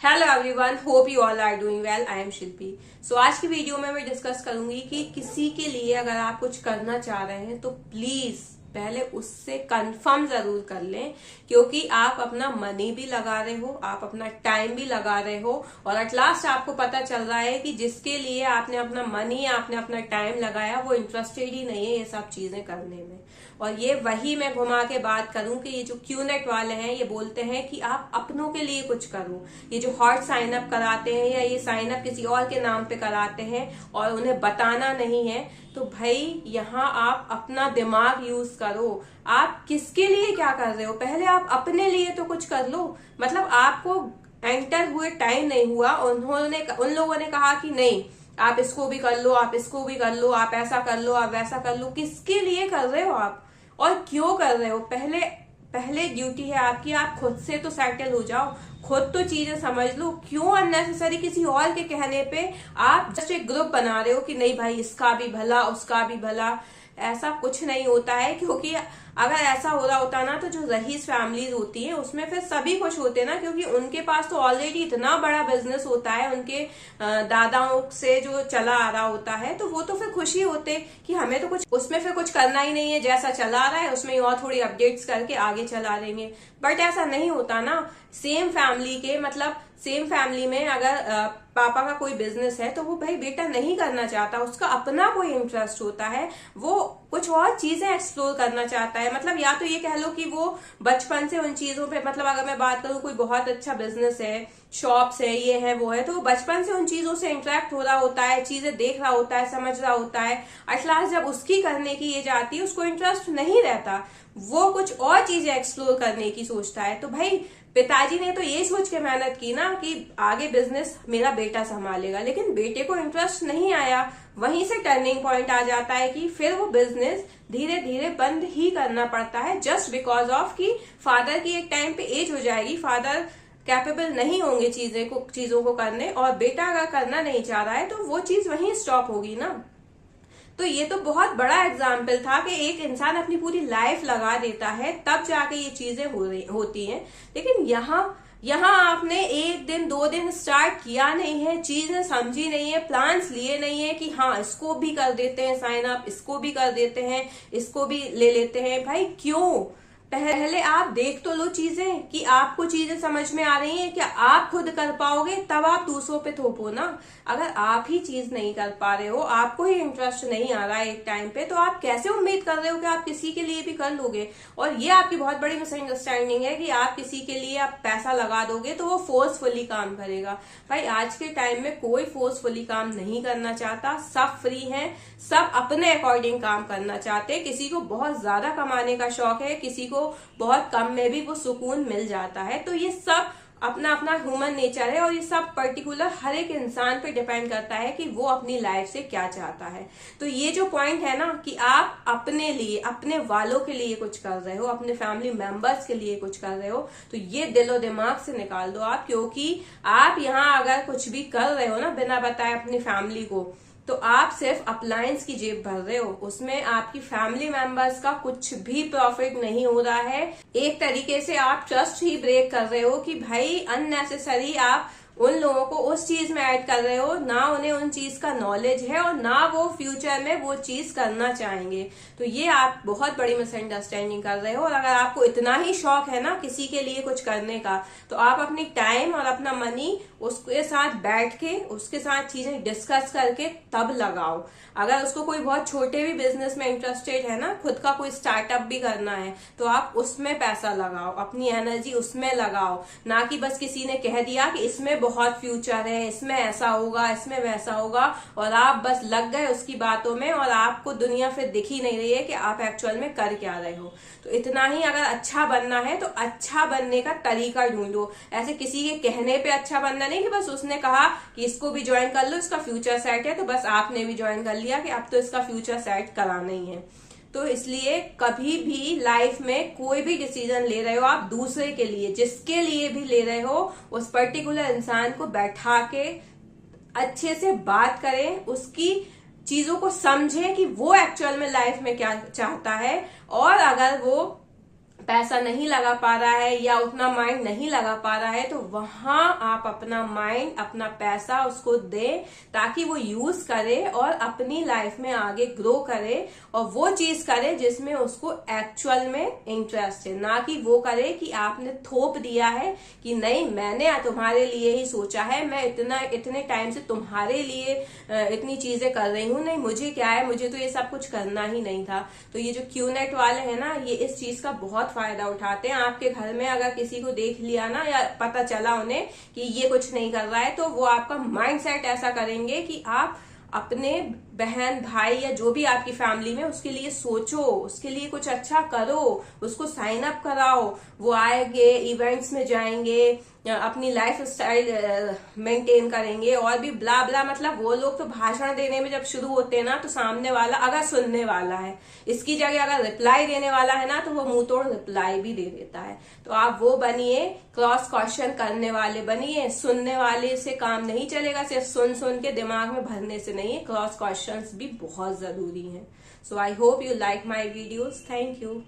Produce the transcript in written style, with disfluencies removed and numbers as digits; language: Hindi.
Hello everyone, hope you all are doing well. I am Shilpi. So आज की वीडियो में मैं डिस्कस करूंगी कि किसी के लिए अगर आप कुछ करना चाह रहे हैं तो प्लीज पहले उससे कंफर्म जरूर कर लें, क्योंकि आप अपना मनी भी लगा रहे हो, आप अपना टाइम भी लगा रहे हो और एट लास्ट आपको पता चल रहा है कि जिसके लिए आपने अपना मनी, आपने अपना टाइम लगाया, वो इंटरेस्टेड ही नहीं है ये सब चीजें करने में। और ये वही मैं घुमा के बात करूं कि ये जो क्यूनेट वाले हैं ये बोलते हैं कि आप अपनों के लिए कुछ करो। ये जो हॉट साइन अप कराते हैं या ये साइन अप किसी और के नाम पे कराते हैं और उन्हें बताना नहीं है, तो भाई यहाँ आप अपना दिमाग यूज करो। आप किसके लिए क्या कर रहे हो, पहले आप अपने लिए तो कुछ कर लो। मतलब आपको एंटर हुए टाइम नहीं हुआ, उन लोगों ने कहा कि नहीं आप इसको भी कर लो, आप इसको भी कर लो, आप ऐसा कर लो, आप वैसा कर लो। किसके लिए कर रहे हो आप और क्यों कर रहे हो? पहले पहले ड्यूटी है आपकी, आप खुद से तो सेटल हो जाओ, खुद तो चीजें समझ लो। क्यों अननेसेसरी किसी और के कहने पे आप जस्ट एक ग्रुप बना रहे हो कि नहीं भाई इसका भी भला उसका भी भला। ऐसा कुछ नहीं होता है, क्योंकि अगर ऐसा हो रहा होता ना तो जो रईस फैमिलीज होती है उसमें फिर सभी खुश होते ना, क्योंकि उनके पास तो ऑलरेडी इतना बड़ा बिजनेस होता है, उनके दादाओं से जो चला आ रहा होता है, तो वो तो फिर खुशी होते कि हमें तो कुछ उसमें फिर कुछ करना ही नहीं है, जैसा चला आ रहा है उसमें और थोड़ी अपडेट्स करके आगे चला देंगे। बट ऐसा नहीं होता ना। सेम फैमिली के मतलब सेम फैमिली में अगर पापा का कोई बिजनेस है तो वो भाई बेटा नहीं करना चाहता, उसका अपना कोई इंटरेस्ट होता है, वो कुछ और चीजें एक्सप्लोर करना चाहता है। मतलब या तो ये कह लो कि वो बचपन से उन चीजों पे, मतलब अगर मैं बात करूं कोई बहुत अच्छा बिजनेस है, शॉप्स है, ये है वो है, तो वो बचपन से उन चीजों से इंटरेक्ट हो रहा होता है, चीजें देख रहा होता है, समझ रहा होता है। एट लास्ट जब उसकी करने की ये जाती है उसको इंटरेस्ट नहीं रहता, वो कुछ और चीजें एक्सप्लोर करने की सोचता है। तो भाई पिताजी ने तो ये सोच के मेहनत की ना कि आगे बिजनेस मेरा बेटा संभालेगा, लेकिन बेटे को इंटरेस्ट नहीं आया। वहीं से टर्निंग पॉइंट आ जाता है कि फिर वो बिजनेस धीरे धीरे बंद ही करना पड़ता है, जस्ट बिकॉज ऑफ कि फादर की एक टाइम पे एज हो जाएगी, फादर कैपेबल नहीं होंगे चीजों को करने, और बेटा अगर करना नहीं चाह रहा है तो वो चीज वहीं स्टॉप होगी ना। तो ये तो बहुत बड़ा एग्जाम्पल था कि एक इंसान अपनी पूरी लाइफ लगा देता है तब जाके ये चीजें होती हैं। लेकिन यहाँ आपने एक दिन दो दिन स्टार्ट किया नहीं है, चीजें समझी नहीं है, प्लान्स लिए नहीं है कि हाँ इसको भी कर देते हैं साइन अप, इसको भी कर देते हैं, इसको भी ले लेते हैं। भाई क्यों? पहले आप देख तो लो चीजें कि आपको चीजें समझ में आ रही हैं, क्या आप खुद कर पाओगे, तब आप दूसरों पे थोपो ना। अगर आप ही चीज नहीं कर पा रहे हो, आपको ही इंटरेस्ट नहीं आ रहा है एक टाइम पे, तो आप कैसे उम्मीद कर रहे हो कि आप किसी के लिए भी कर लोगे? और ये आपकी बहुत बड़ी मिसअंडरस्टैंडिंग है कि आप किसी के लिए आप पैसा लगा दोगे तो वो फोर्सफुली काम करेगा। भाई आज के टाइम में कोई फोर्सफुली काम नहीं करना चाहता, सब फ्री हैं, सब अपने अकॉर्डिंग काम करना चाहते हैं। किसी को बहुत ज्यादा कमाने का शौक है, किसी को बहुत कम में भी वो सुकून मिल जाता है। तो ये सब अपना अपना ह्यूमन नेचर है और ये सब पर्टिकुलर हर एक इंसान पे डिपेंड करता है कि वो अपनी लाइफ से क्या चाहता है। तो ये जो पॉइंट है ना कि आप अपने लिए, अपने वालों के लिए कुछ कर रहे हो, अपने फैमिली मेंबर्स के लिए कुछ कर रहे हो, तो ये दिलो दिमाग से निकाल दो आप। क्योंकि आप यहाँ अगर कुछ भी कर रहे हो ना बिना बताए अपनी फैमिली को, तो आप सिर्फ अप्लायंस की जेब भर रहे हो, उसमें आपकी फैमिली मेंबर्स का कुछ भी प्रॉफिट नहीं हो रहा है। एक तरीके से आप ट्रस्ट ही ब्रेक कर रहे हो कि भाई अननेसेसरी आप उन लोगों को उस चीज में ऐड कर रहे हो, ना उन्हें उन चीज का नॉलेज है और ना वो फ्यूचर में वो चीज करना चाहेंगे। तो ये आप बहुत बड़ी मिसअंडरस्टैंडिंग कर रहे हो। और अगर आपको इतना ही शौक है ना किसी के लिए कुछ करने का, तो आप अपनी टाइम और अपना मनी उसके साथ बैठ के, उसके साथ चीजें डिस्कस करके तब लगाओ। अगर उसको कोई बहुत छोटे भी बिजनेस में इंटरेस्टेड है ना, खुद का कोई स्टार्टअप भी करना है, तो आप उसमें पैसा लगाओ, अपनी एनर्जी उसमें लगाओ, ना कि बस किसी ने कह दिया कि इसमें बहुत फ्यूचर है, इसमें ऐसा होगा, इसमें वैसा होगा, और आप बस लग गए उसकी बातों में और आपको दुनिया फिर दिख ही नहीं रही है कि आप एक्चुअल में कर क्या रहे हो। तो इतना ही, अगर अच्छा बनना है तो अच्छा बनने का तरीका ढूंढो। ऐसे किसी के कहने पे अच्छा बनना नहीं कि बस उसने कहा कि इसको भी ज्वाइन कर लो, इसका फ्यूचर सेट है, तो बस आपने भी ज्वाइन कर लिया कि अब तो इसका फ्यूचर सेट कराना ही है। तो इसलिए कभी भी लाइफ में कोई भी डिसीजन ले रहे हो आप दूसरे के लिए, जिसके लिए भी ले रहे हो, उस पर्टिकुलर इंसान को बैठा के अच्छे से बात करें, उसकी चीजों को समझें कि वो एक्चुअल में लाइफ में क्या चाहता है। और अगर वो पैसा नहीं लगा पा रहा है या उतना माइंड नहीं लगा पा रहा है, तो वहां आप अपना माइंड, अपना पैसा उसको दें ताकि वो यूज करे और अपनी लाइफ में आगे ग्रो करे और वो चीज करे जिसमें उसको एक्चुअल में इंटरेस्ट है, ना कि वो करे कि आपने थोप दिया है कि नहीं मैंने तुम्हारे लिए ही सोचा है, मैं इतने टाइम से तुम्हारे लिए इतनी चीजें कर रही हूँ, नहीं मुझे क्या है, मुझे तो ये सब कुछ करना ही नहीं था। तो ये जो क्यूनेट वाले हैं ना, ये इस चीज का बहुत फायदा उठाते हैं। आपके घर में अगर किसी को देख लिया ना या पता चला उन्हें कि ये कुछ नहीं कर रहा है, तो वो आपका माइंडसेट ऐसा करेंगे कि आप अपने बहन भाई या जो भी आपकी फैमिली में उसके लिए सोचो, उसके लिए कुछ अच्छा करो, उसको साइन अप कराओ, वो आएंगे, इवेंट्स में जाएंगे, अपनी लाइफ स्टाइल मेंटेन करेंगे और भी ब्ला ब्ला। मतलब वो लोग तो भाषण देने में जब शुरू होते हैं ना, तो सामने वाला अगर सुनने वाला है, इसकी जगह अगर रिप्लाई देने वाला है ना, तो वो मुंह तोड़ रिप्लाई भी दे देता है। तो आप वो बनिए, क्रॉस क्वेश्चन करने वाले बनिए। सुनने वाले से काम नहीं चलेगा, सिर्फ सुन सुन के दिमाग में भरने से नहीं, क्रॉस क्वेश्चंस भी बहुत जरूरी हैं। So I hope you like my videos. Thank you.